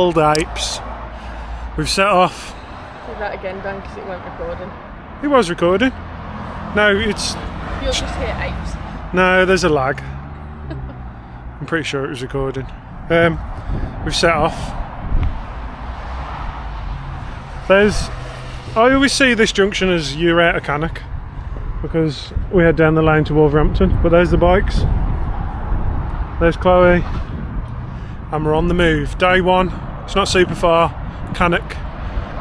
Bald Apes. We've set off. Do that again, Dan, because it weren't recording. It was recording. No, it's... You'll just hear apes. No, there's a lag. I'm pretty sure it was recording. We've set off. I always see this junction as you're out of Cannock because we head down the lane to Wolverhampton, but there's the bikes. There's Chloe, and we're on the move. Day one, it's not super far. Cannock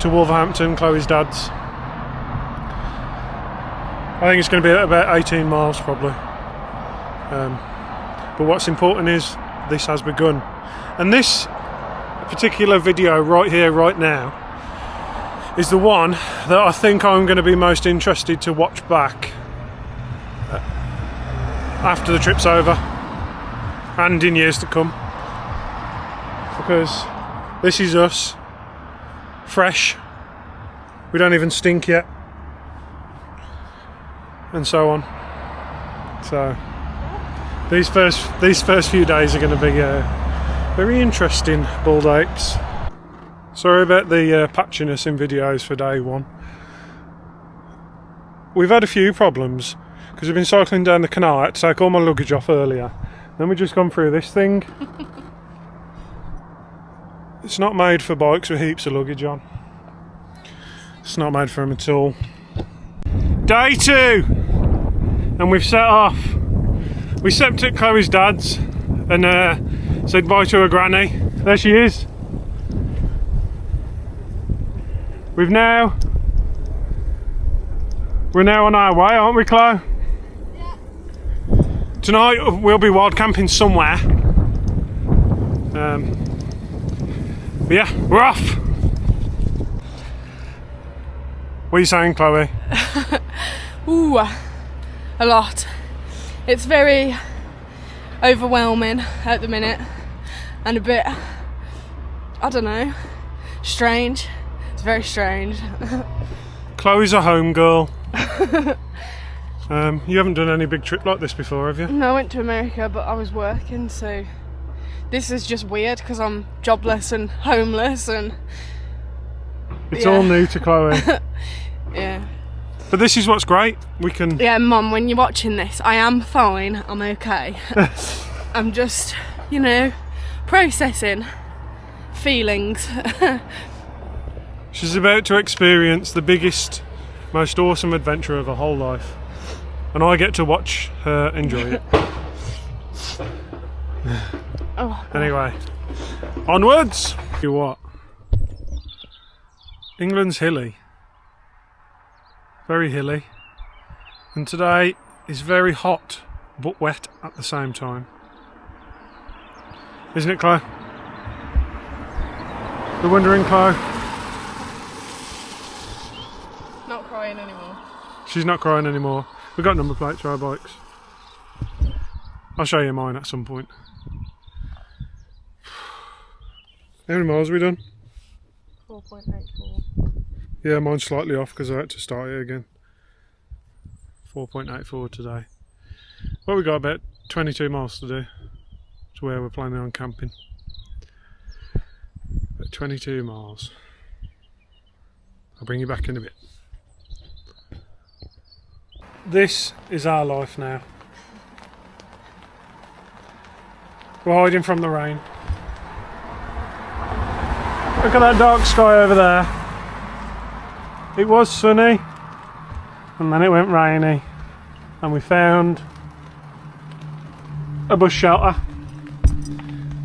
to Wolverhampton, Chloe's dad's. I think it's going to be about 18 miles probably. But what's important is this has begun. And this particular video right here, right now, is the one that I think I'm going to be most interested to watch back after the trip's over and in years to come. Because this is us, fresh, we don't even stink yet, and so on. So these first few days are going to be very interesting, Bald Apes. Sorry about the patchiness in videos for day one. We've had a few problems because we've been cycling down the canal. I had to take all my luggage off earlier. Then we've just gone through this thing. It's not made for bikes with heaps of luggage on. It's not made for them at all. Day two! And we've set off. We stepped at Chloe's dad's and said bye to her granny. There she is. We're now on our way, aren't we, Chloe? Yeah. Tonight we'll be wild camping somewhere. But yeah, we're off. What are you saying, Chloe? Ooh, a lot. It's very overwhelming at the minute and a bit, I don't know, strange. It's very strange. Chloe's a home girl. You haven't done any big trip like this before, have you? No, I went to America, but I was working, so this is just weird because I'm jobless and homeless and... It's all new to Chloe. Yeah. But this is what's great. We can... Yeah, Mum, when you're watching this, I am fine. I'm okay. I'm just, you know, processing feelings. She's about to experience the biggest, most awesome adventure of her whole life. And I get to watch her enjoy it. Oh, anyway, onwards! You what? England's hilly. Very hilly. And today is very hot, but wet at the same time. Isn't it, Chloe? You're wondering, Chloe? not crying anymore. She's not crying anymore. We've got number plates for our bikes. I'll show you mine at some point. How many miles have we done? 4.84. Yeah, mine's slightly off because I had to start it again. 4.84 today. Well, we got about 22 miles to do to where we're planning on camping. About 22 miles. I'll bring you back in a bit. This is our life now. We're hiding from the rain. Look at that dark sky over there. It was sunny and then it went rainy and we found a bus shelter.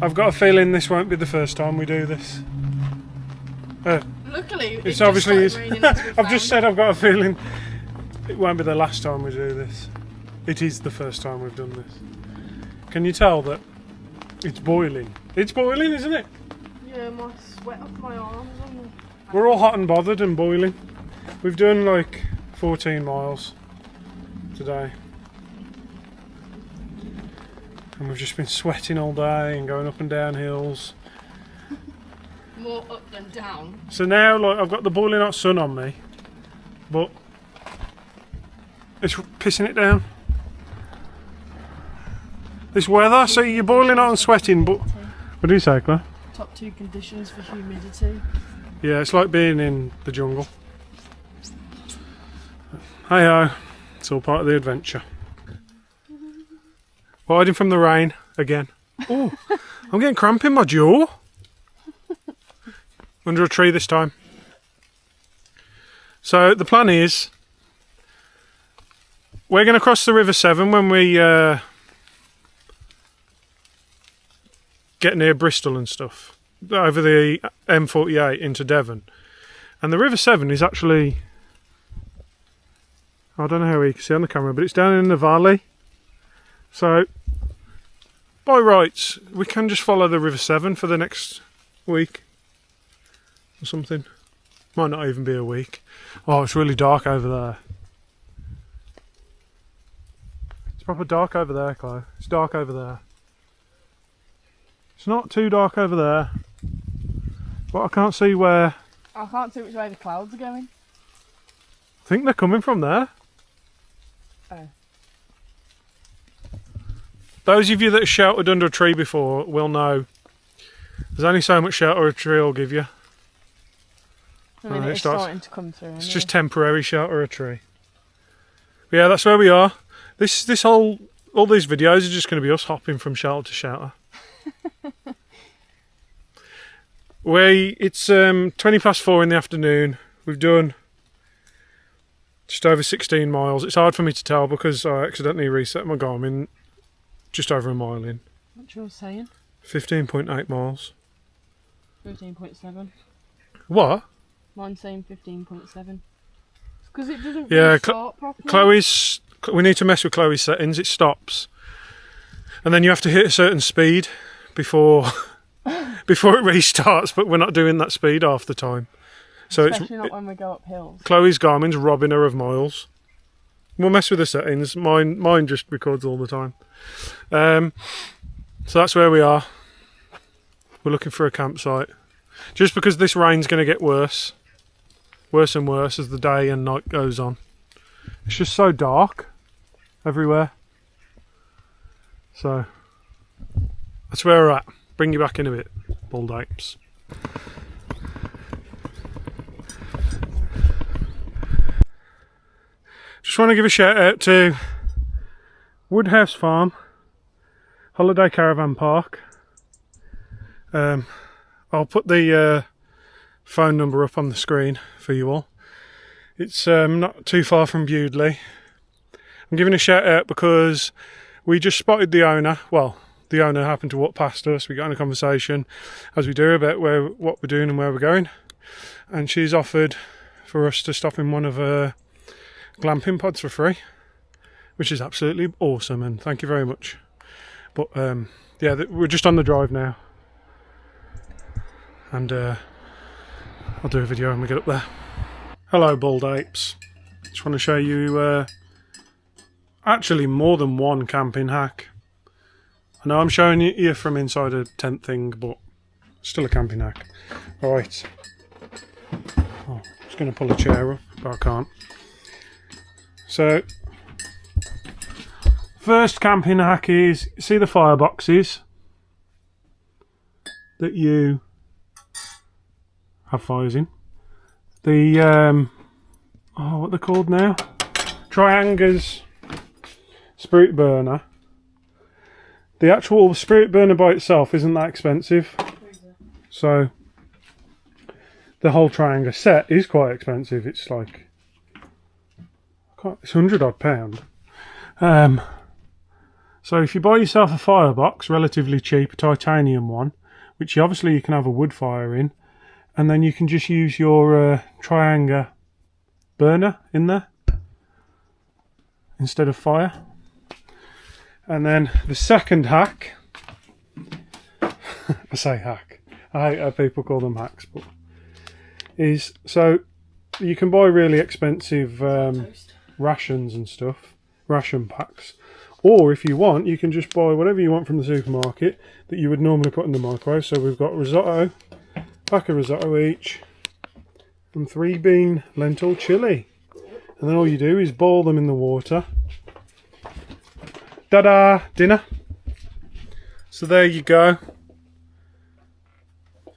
I've got a feeling this won't be the first time we do this. Luckily, It's obviously is. raining as we I've just found. said I've got a feeling it won't be the last time we do this. It is the first time we've done this. Can you tell that it's boiling? It's boiling, isn't it? Yeah, my sweat off my arms. We're all hot and bothered and boiling. We've done like 14 miles today. And we've just been sweating all day and going up and down hills. More up than down. So now, like, I've got the boiling hot sun on me, but it's pissing it down. This weather, so you're boiling hot and sweating, but... What do you say, Claire? Top 2 conditions for humidity. Yeah, it's like being in the jungle. Hey ho, it's all part of the adventure. Hiding from the rain again. Oh, I'm getting cramp in my jaw. Under a tree this time. So the plan is, we're going to cross the River Severn when we get near Bristol and stuff, over the M48 into Devon. And the River Severn is actually, I don't know how you can see on the camera, but it's down in the valley. So by rights, we can just follow the River Severn for the next week or something. Might not even be a week. Oh, it's really dark over there. It's proper dark over there, Chloe. It's dark over there. It's not too dark over there, but I can't see where. I can't see which way the clouds are going. I think they're coming from there. Oh. Those of you that have sheltered under a tree before will know there's only so much shelter a tree will give you. I mean, it's starting to come through. It's just temporary shelter a tree. But yeah, that's where we are. All these videos are just going to be us hopping from shelter to shelter. It's 4:20 in the afternoon. We've done just over 16 miles. It's hard for me to tell because I accidentally reset my Garmin just over a mile in. What you're saying? 15.8 miles. 15.7. What? Mine's saying 15.7. Because it doesn't Yeah, start properly. we need to mess with Chloe's settings. It stops, and then you have to hit a certain speed before it restarts. But we're not doing that speed half the time. So Especially not when we go up hills. Chloe's Garmin's robbing her of miles. We'll mess with the settings. Mine just records all the time. So that's where we are. We're looking for a campsite. Just because this rain's going to get worse and worse as the day and night goes on. It's just so dark everywhere. So that's where we're at. Bring you back in a bit, bald apes. Just want to give a shout out to Woodhouse Farm Holiday Caravan Park. I'll put the phone number up on the screen for you all. It's not too far from Bewdley. I'm giving a shout out because we just spotted the owner. Well, the owner happened to walk past us. We got in a conversation, as we do, about what we're doing and where we're going. And she's offered for us to stop in one of her glamping pods for free, which is absolutely awesome, and thank you very much. But yeah, we're just on the drive now, and I'll do a video when we get up there. Hello, bald apes. Just want to show you actually more than one camping hack. I know I'm showing you from inside a tent thing, but still a camping hack. Right. Oh, I was going to pull a chair up, but I can't. So, first camping hack is, see the fireboxes that you have fires in? The, what they're called now? Trianga's spirit burner. The actual spirit burner by itself isn't that expensive. So, the whole Trianga set is quite expensive. It's like, it's £100 odd. So if you buy yourself a firebox, relatively cheap, a titanium one, which obviously you can have a wood fire in, and then you can just use your Trianga burner in there instead of fire. And then the second hack, I say hack, I hate how people call them hacks, but is, so you can buy really expensive rations and stuff, ration packs, or if you want, you can just buy whatever you want from the supermarket that you would normally put in the microwave. So we've got risotto, pack of risotto each, and 3-bean lentil chili, and then all you do is boil them in the water. Ta-da! Dinner. So there you go.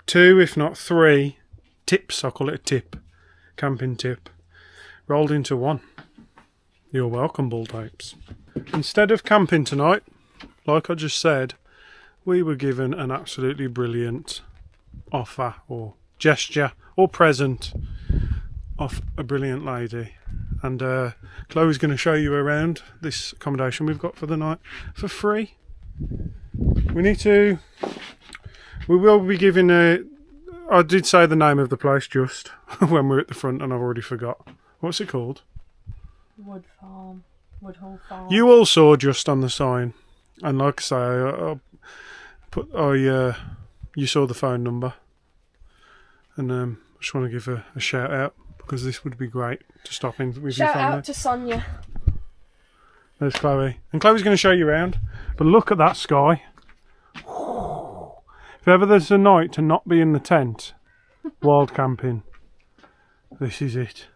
2, if not 3, tips. I call it a tip. Camping tip. Rolled into one. You're welcome, Bull Tapes. Instead of camping tonight, like I just said, we were given an absolutely brilliant offer or gesture or present of a brilliant lady. And Chloe's going to show you around this accommodation we've got for the night for free. We will be giving I did say the name of the place just when we're at the front and I've already forgot. What's it called? Woodhall Farm. You all saw just on the sign. And like I say, you saw the phone number. And I just want to give a shout out because this would be great to stop in with your Shout family. out to Sonia. There's Chloe. And Chloe's going to show you around. But look at that sky. If ever there's a night to not be in the tent, wild camping, this is it.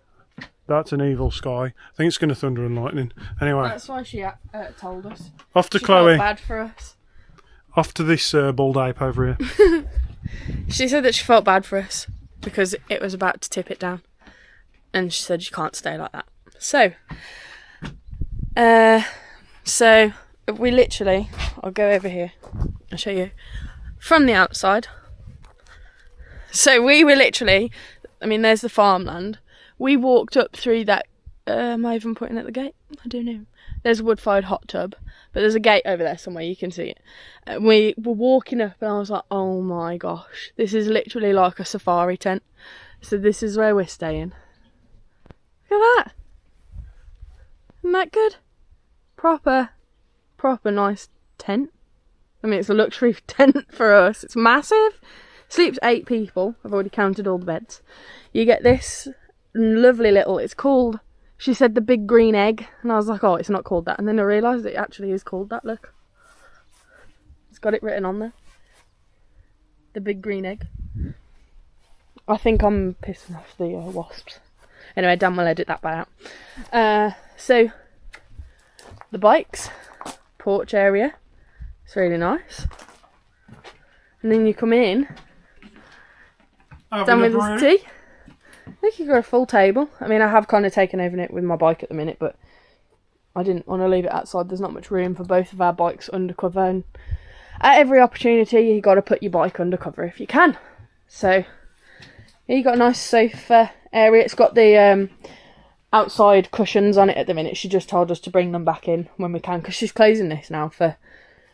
That's an evil sky. I think it's going to thunder and lightning. Anyway. That's why she told us. Off to She Chloe. felt bad for us. Off to this bald ape over here. She said that she felt bad for us because it was about to tip it down. And she said you can't stay like that. So we literally, I'll go over here. I'll show you from the outside. So we were literally, there's the farmland. We walked up through that, am I even pointing at the gate? I don't know. There's a wood-fired hot tub, but there's a gate over there somewhere, you can see it. And we were walking up and I was like, oh my gosh, this is literally like a safari tent. So this is where we're staying. Look at that. Isn't that good? Proper nice tent. It's a luxury tent for us. It's massive. Sleeps 8 people. I've already counted all the beds. You get this lovely little, it's called, she said the big green egg, and I was like, oh, it's not called that, and then I realised it actually is called that. Look, it's got it written on there, the big green egg. I think I'm pissing off the wasps. Anyway, Dan will edit that bit out. So the bikes, porch area, it's really nice, and then you come in, Dan with his tea. I think you've got a full table. I have kind of taken over it with my bike at the minute, but I didn't want to leave it outside. There's not much room for both of our bikes under cover, and at every opportunity you got to put your bike under cover if you can. So here you got a nice sofa area. It's got the outside cushions on it at the minute. She just told us to bring them back in when we can because she's closing this now for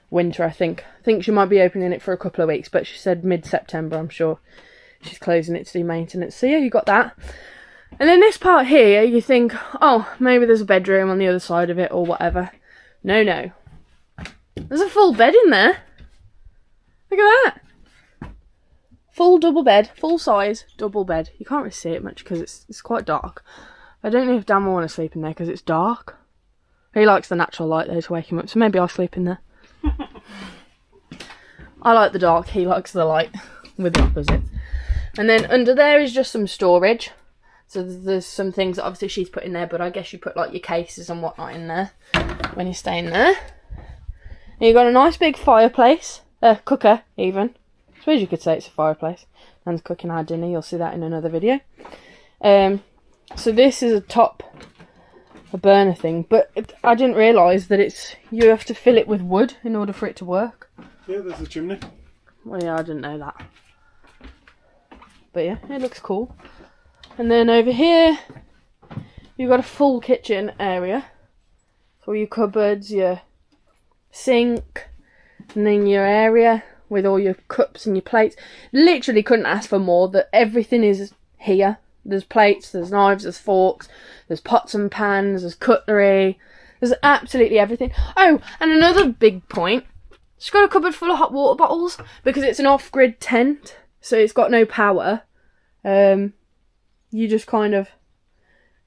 winter. I think she might be opening it for a couple of weeks, but she said mid-September, I'm sure. She's closing it to do maintenance. So yeah, you got that. And then this part here, you think, oh, maybe there's a bedroom on the other side of it or whatever. No. There's a full bed in there. Look at that. Full double bed, full size double bed. You can't really see it much because it's quite dark. I don't know if Dan will want to sleep in there because it's dark. He likes the natural light though to wake him up, so maybe I'll sleep in there. I like the dark, he likes the light. With the opposite. And then under there is just some storage. So there's some things that obviously she's put in there, but I guess you put like your cases and whatnot in there when you're staying there. And you've got a nice big fireplace. Cooker even. I suppose you could say it's a fireplace. Dan's cooking our dinner, you'll see that in another video. So this is a burner thing, but I didn't realise that you have to fill it with wood in order for it to work. Yeah, there's the chimney. Well, yeah, I didn't know that. But yeah, it looks cool. And then over here, you've got a full kitchen area. So your cupboards, your sink, and then your area with all your cups and your plates. Literally couldn't ask for more. That everything is here. There's plates, there's knives, there's forks, there's pots and pans, there's cutlery. There's absolutely everything. Oh, and another big point. She's got a cupboard full of hot water bottles because it's an off-grid tent, so it's got no power. You just kind of,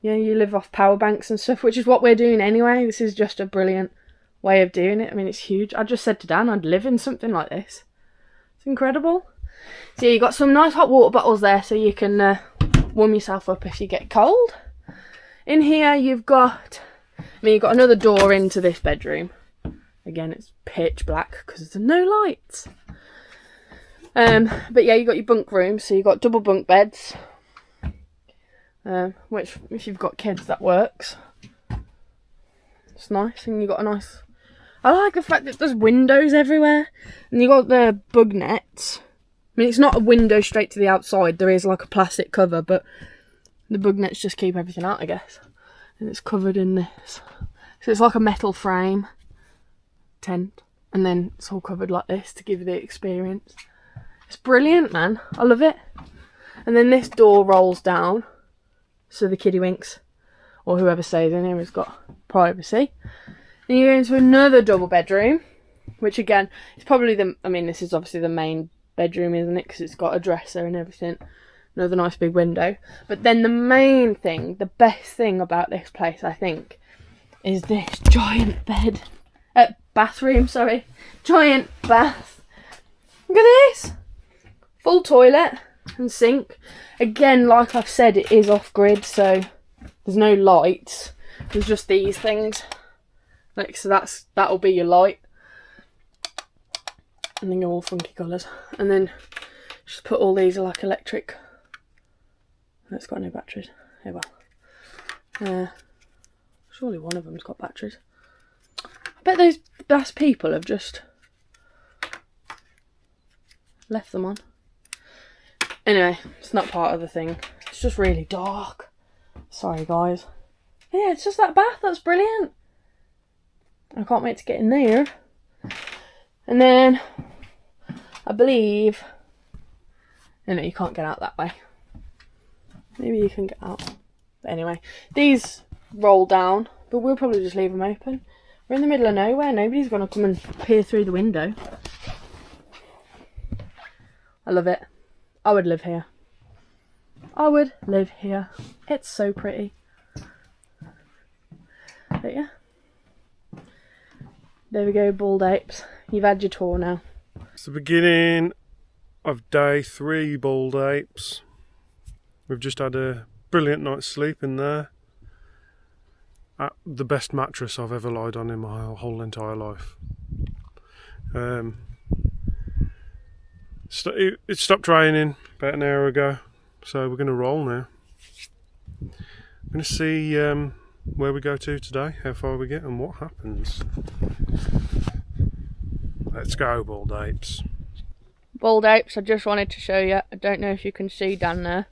you live off power banks and stuff, which is what we're doing anyway. This is just a brilliant way of doing it. It's huge. I just said to Dan I'd live in something like this. It's incredible. So you got some nice hot water bottles there so you can warm yourself up if you get cold. In here you've got another door into this bedroom. Again, it's pitch black because there's no lights. But yeah, you got your bunk rooms, so you got double bunk beds. Which, if you've got kids, that works. It's nice, and you got a nice. I like the fact that there's windows everywhere, and you got the bug nets. I mean, it's not a window straight to the outside. There is like a plastic cover, but the bug nets just keep everything out, I guess. And it's covered in this, so it's like a metal frame tent, and then it's all covered like this to give you the experience. It's brilliant, man. I love it. And then this door rolls down, so the kiddywinks, or whoever stays in here, has got privacy. Then you go into another double bedroom, which again, is probably this is obviously the main bedroom, isn't it? Because it's got a dresser and everything. Another nice big window. But then the main thing, the best thing about this place, I think, is this giant bathroom, sorry. Giant bath. Look at this. Full toilet and sink. Again, like I've said, it is off-grid, so there's no lights. There's just these things. Like, so that'll be your light. And then go all funky colours. And then just put all these like electric. It's got no batteries. Oh well. Surely one of them's got batteries. I bet those best people have just left them on. Anyway, it's not part of the thing. It's just really dark. Sorry, guys. Yeah, it's just that bath. That's brilliant. I can't wait to get in there. And then, I believe... No, you can't get out that way. Maybe you can get out. But anyway, these roll down, but we'll probably just leave them open. We're in the middle of nowhere. Nobody's going to come and peer through the window. I love it. I would live here. I would live here. It's so pretty. But yeah. There we go, Bald Apes. You've had your tour now. It's the beginning of day 3, Bald Apes. We've just had a brilliant night's sleep in there. At the best mattress I've ever lied on in my whole entire life. It stopped raining about an hour ago, so we're going to roll now. I'm going to see where we go to today, how far we get and what happens. Let's go, Bald Apes. Bald Apes, I just wanted to show you. I don't know if you can see down there.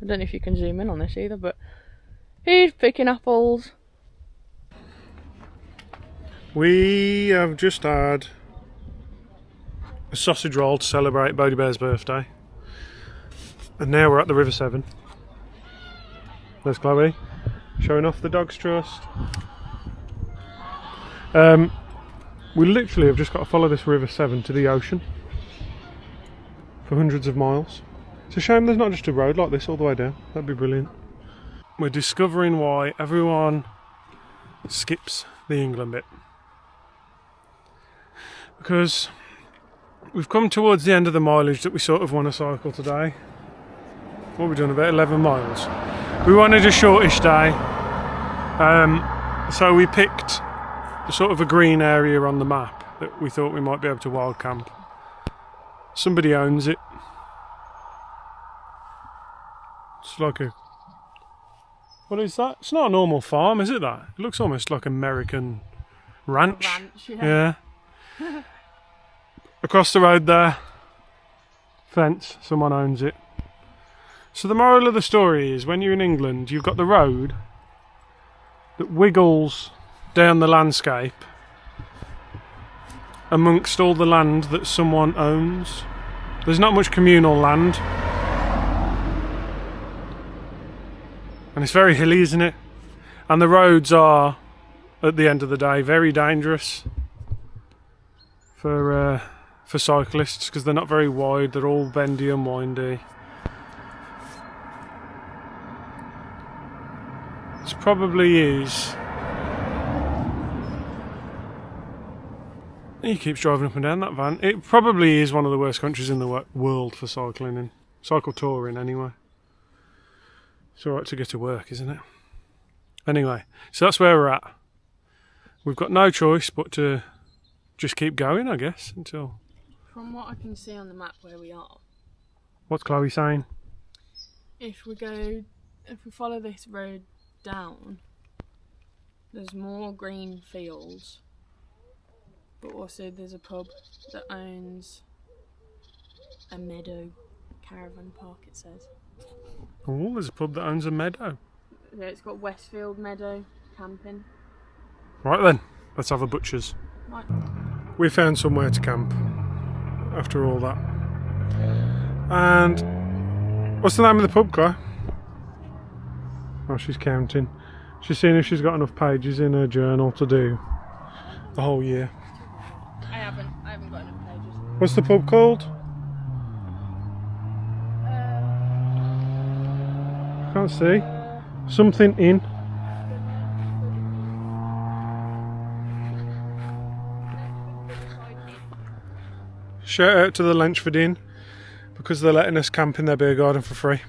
I don't know if you can zoom in on this either, but he's picking apples. We have just had a sausage roll to celebrate Bodie Bear's birthday. And now we're at the River Severn. There's Chloe, showing off the Dog's Trust. We literally have just got to follow this River Severn to the ocean for hundreds of miles. It's a shame there's not just a road like this all the way down. That'd be brilliant. We're discovering why everyone skips the England bit. Because we've come towards the end of the mileage that we sort of want to cycle today. What we've done, about 11 miles. We wanted a shortish day. So we picked sort of a green area on the map that we thought we might be able to wild camp. Somebody owns it. It's like a... What is that? It's not a normal farm, is it that? It looks almost like American ranch. Yeah. Across the road there. Fence, someone owns it. So the moral of the story is, when you're in England, you've got the road that wiggles down the landscape amongst all the land that someone owns. There's not much communal land. And it's very hilly, isn't it? And the roads are, at the end of the day, very dangerous for cyclists, because they're not very wide, they're all bendy and windy. This probably is... He keeps driving up and down that van. It probably is one of the worst countries in the world for cycling in. Cycle touring, anyway. It's alright to get to work, isn't it? Anyway, so that's where we're at. We've got no choice but to just keep going, I guess, until From what I can see on the map where we are, What's Chloe saying? if we follow this road down, there's more green fields, but also there's a pub that owns a meadow caravan park, it says. Oh, there's a pub that owns a meadow. Yeah, it's got Westfield Meadow Camping. Right then, let's have a butcher's. Right. We found somewhere to camp after all that. And what's the name of the pub, Chloe? Oh, she's counting. She's seeing if she's got enough pages in her journal to do the whole year. I haven't got enough pages. What's the pub called? Can't see. Something Inn. Shout out to the Lenchford Inn because they're letting us camp in their beer garden for free.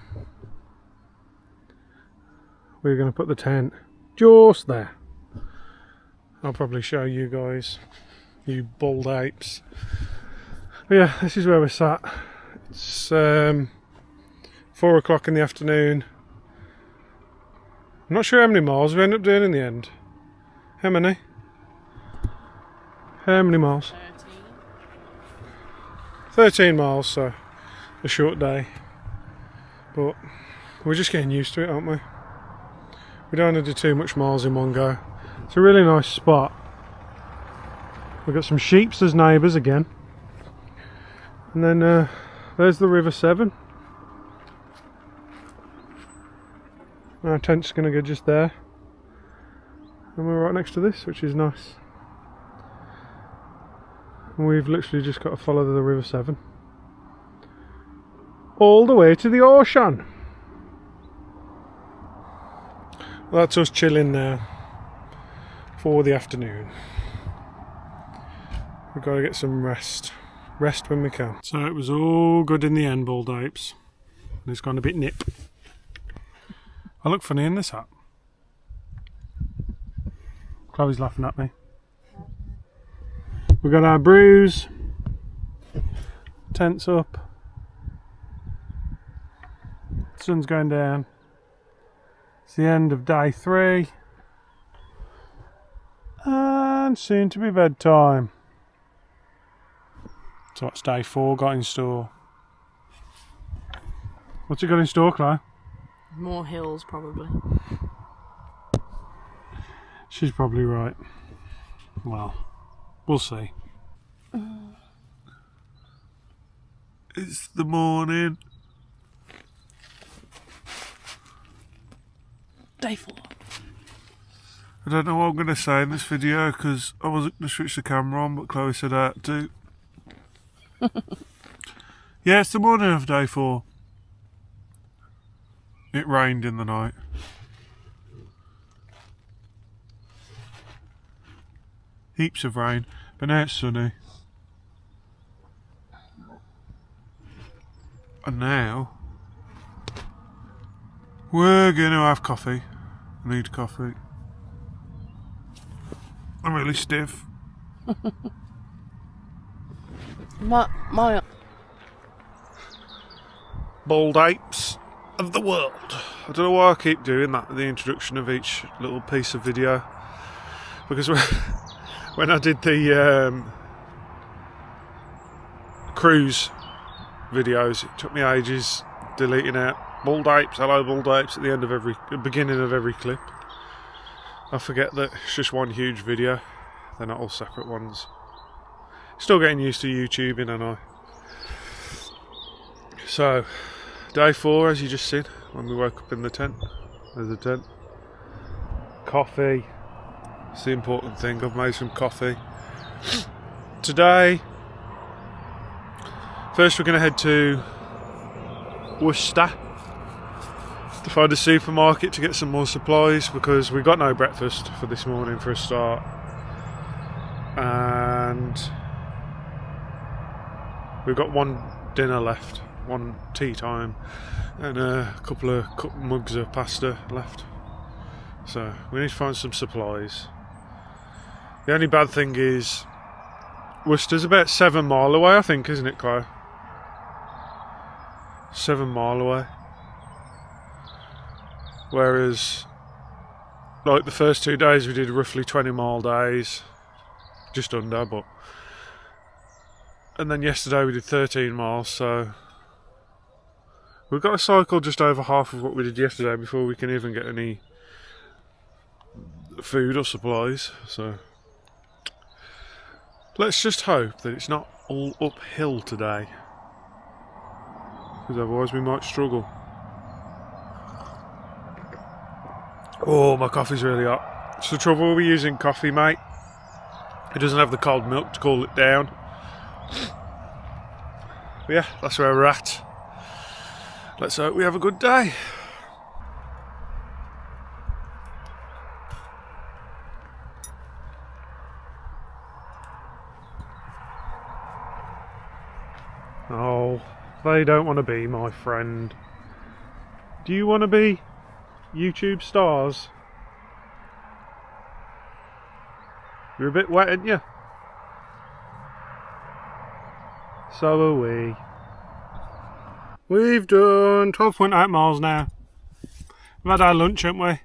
We're going to put the tent just there. I'll probably show you guys, you bald apes. But yeah, this is where we're sat. It's 4 o'clock in the afternoon. I'm not sure how many miles we end up doing in the end. How many? How many miles? 13 miles, so a short day. But we're just getting used to it, aren't we? We don't want to do too much miles in one go. It's a really nice spot. We've got some sheeps as neighbours again. And then there's the River Severn. Our tent's going to go just there. And we're right next to this, which is nice. And we've literally just got to follow the River Severn all the way to the ocean. Well, that's us chilling now for the afternoon. We've got to get some rest when we can. So it was all good in the end, bald apes. And it's gone a bit nip. I look funny in this hat. Chloe's laughing at me. We've got our brews, tents up, sun's going down. It's the end of day 3 and soon to be bedtime. So what's day 4 got in store? What's it got in store, Chloe? More hills, probably. She's probably right. Well, we'll see. It's the morning. Day 4. I don't know what I'm going to say in this video because I wasn't going to switch the camera on, but Chloe said I had to. Yeah, it's the morning of day 4. It rained in the night. Heaps of rain, but now it's sunny. And now we're going to have coffee. I need coffee. I'm really stiff. My Bald apes of the world. I don't know why I keep doing that at the introduction of each little piece of video, because when I did the cruise videos, it took me ages deleting out bald apes, hello bald apes at the end of beginning of every clip. I forget that it's just one huge video, they're not all separate ones. Still getting used to YouTubing, and I. So, day 4, as you just seen, when we woke up in the tent. There's a tent. Coffee. It's the important thing. I've made some coffee. Today, first we're going to head to Worcester to find a supermarket to get some more supplies, because we got no breakfast for this morning for a start. And we've got one dinner left, one tea time, and a couple of mugs of pasta left. So we need to find some supplies. The only bad thing is Worcester's about 7 mile away, I think, isn't it, Chloe? 7 mile away. Whereas, like the first 2 days we did roughly 20 mile days. Just under, but... And then yesterday we did 13 miles, so... We've got to cycle just over half of what we did yesterday before we can even get any food or supplies, so... Let's just hope that it's not all uphill today, because otherwise we might struggle. Oh, my coffee's really hot. It's the trouble with using coffee, mate. It doesn't have the cold milk to cool it down. But yeah, that's where we're at. Let's hope we have a good day. Oh, they don't want to be my friend. Do you want to be YouTube stars? You're a bit wet, aren't you? So are we. We've done 12.8 miles now. We've had our lunch, haven't we?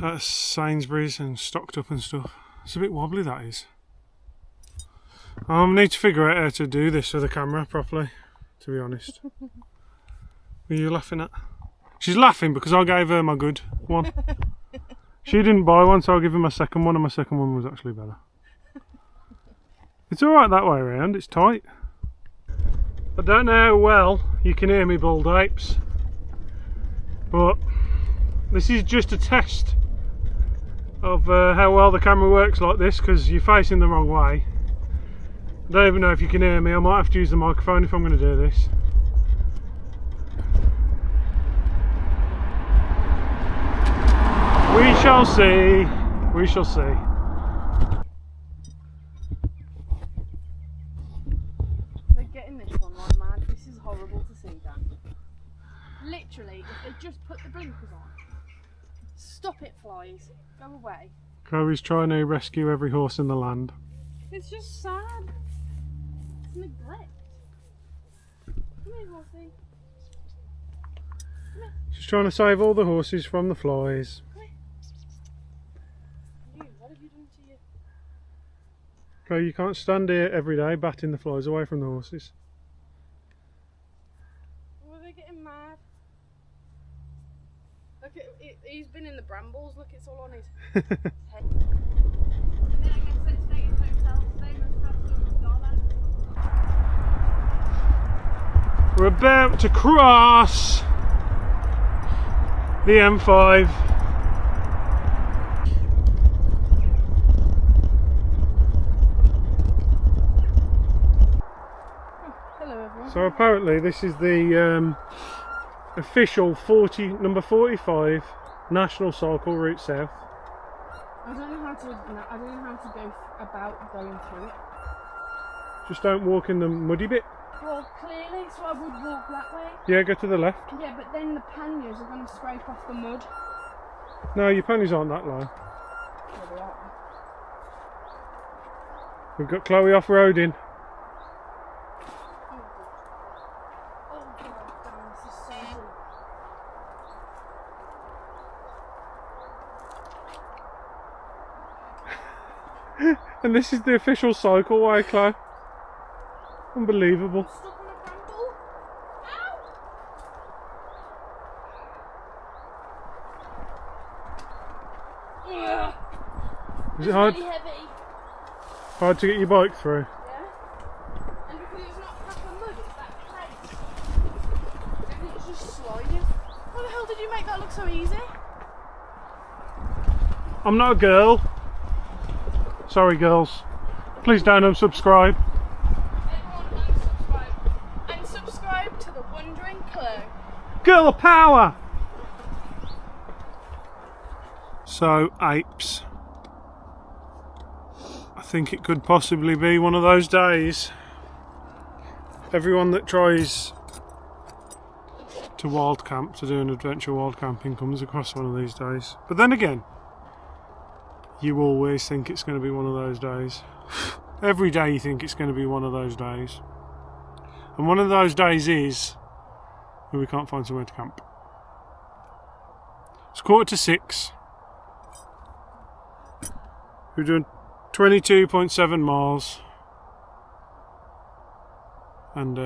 At Sainsbury's and stocked up and stuff. It's a bit wobbly, that is. I need to figure out how to do this with the camera properly, to be honest. What are you laughing at? She's laughing because I gave her my good one. She didn't buy one, so I'll give her my second one, and my second one was actually better. It's alright that way around, it's tight. I don't know how well you can hear me, bald apes, but this is just a test of how well the camera works like this, because you're facing the wrong way. I don't even know if you can hear me. I might have to use the microphone if I'm going to do this. We shall see. We shall see. They're getting this one like mad. This is horrible to see, Dan. Literally, if they just put the blinkers on. Stop it, flies. Go away. Chloe's trying to rescue every horse in the land. It's just sad. It's neglect. Come here, horsey. Come here. She's trying to save all the horses from the flies. Come here. You, what have you done to you? Chloe, you can't stand here every day batting the flies away from the horses. Were they getting mad? Look, he's been in the brambles. Look, it's all on his head. And then I guess they stay in hotels. They must have some dollar. We're about to cross the M5. Hello, everyone. So apparently this is the official number 45 National Cycle Route South. I don't know how to go about going through it. Just don't walk in the muddy bit. Well, clearly, so I would walk that way. Yeah, go to the left. Yeah, but then the panniers are going to scrape off the mud. No, your pannies aren't that low. Yeah, they are. We've got Chloe off-roading. Oh god, damn, this is so good. And this is the official cycleway, Chloe. Unbelievable. Stuck on a bramble. Ow! Ugh. Is it hard? Really heavy. Hard to get your bike through? Yeah. And because it's not proper mud, it's that place. And it's just sliding. How the hell did you make that look so easy? I'm not a girl. Sorry, girls. Please don't unsubscribe. Everyone unsubscribe. And subscribe to the Wandering Chloe. Girl power! So, apes. I think it could possibly be one of those days. Everyone that tries to wild camp, to do an adventure wild camping, comes across one of these days. But then again, You always think it's going to be one of those days. Every day you think it's going to be one of those days. And one of those days is when we can't find somewhere to camp. It's 5:45. We're doing 22.7 miles. And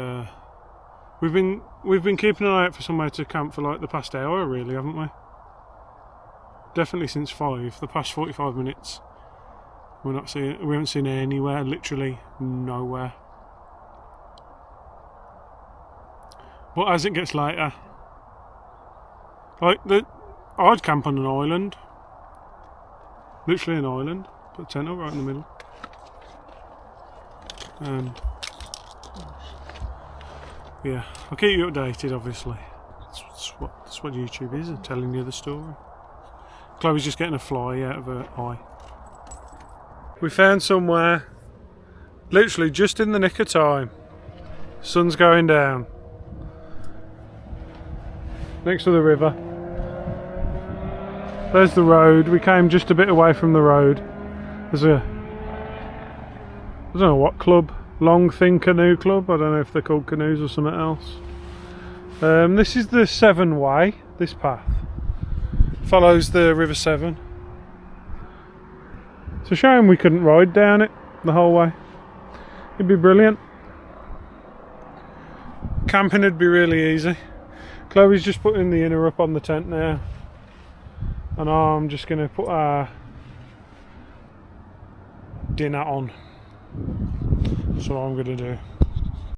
we've been keeping an eye out for somewhere to camp for like the past hour, really, haven't we? Definitely since 5. The past 45 minutes, we haven't seen anywhere. Literally nowhere. But as it gets later, I'd camp on an island. Literally an island. Put a tent up right in the middle. Yeah, I'll keep you updated, obviously. That's what YouTube is, telling you the story. Chloe's just getting a fly out of her eye. We found somewhere, literally just in the nick of time. Sun's going down. Next to the river. There's the road. We came just a bit away from the road. There's I don't know what club. Long Thin Canoe Club. I don't know if they're called canoes or something else. This is the Severn Way. This path follows the River Severn. It's a shame we couldn't ride down it the whole way. It'd be brilliant. Camping would be really easy. Chloe's just putting the inner up on the tent now, and I'm just going to put our dinner on. That's what I'm going to do.